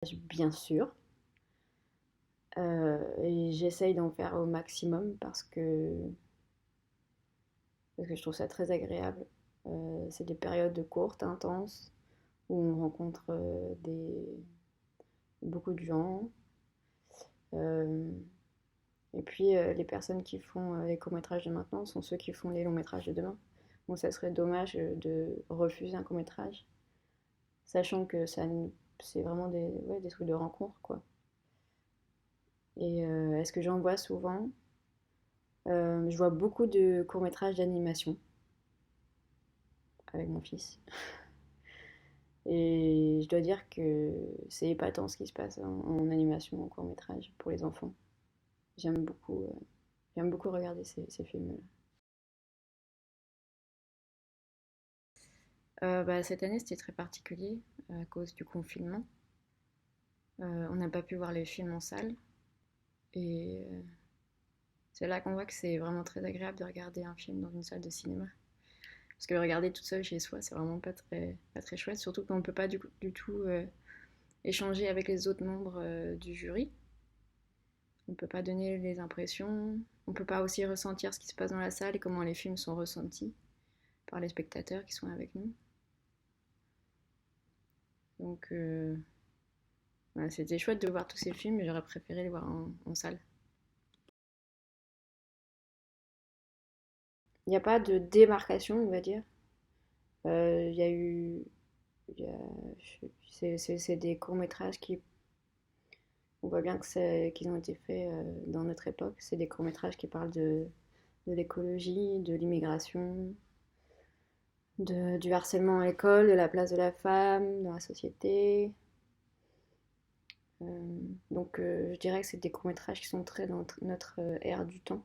bien sûr. Et j'essaye d'en faire au maximum parce que je trouve ça très agréable. C'est des périodes courtes, intenses, où on rencontre beaucoup de gens. Euh, et puis les personnes qui font les courts-métrages de maintenant sont ceux qui font les longs-métrages de demain. Donc ça serait dommage de refuser un court-métrage, sachant que c'est vraiment ouais, des trucs de rencontre, quoi. Et est-ce que j'en vois souvent? Je vois beaucoup de courts-métrages d'animation avec mon fils. Et je dois dire que c'est épatant ce qui se passe en animation, en court-métrage pour les enfants. J'aime beaucoup, euh, j'aime beaucoup regarder ces films-là. Bah, cette année, c'était très particulier à cause du confinement. On n'a pas pu voir les films en salle. Et c'est là qu'on voit que c'est vraiment très agréable de regarder un film dans une salle de cinéma. Parce que le regarder toute seule chez soi, c'est vraiment pas très chouette. Surtout qu'on ne peut pas du tout échanger avec les autres membres du jury. On ne peut pas donner les impressions. On ne peut pas aussi ressentir ce qui se passe dans la salle et comment les films sont ressentis par les spectateurs qui sont avec nous. Donc, ouais, c'était chouette de voir tous ces films, mais j'aurais préféré les voir en salle. Il n'y a pas de démarcation, on va dire. Il y a eu. il y a- c'est des courts-métrages qui. On voit bien qu'ils ont été faits dans notre époque. C'est des courts-métrages qui parlent de l'écologie, de l'immigration, du harcèlement à l'école, de la place de la femme dans la société. Donc je dirais que c'est des courts-métrages qui sont très dans notre ère du temps.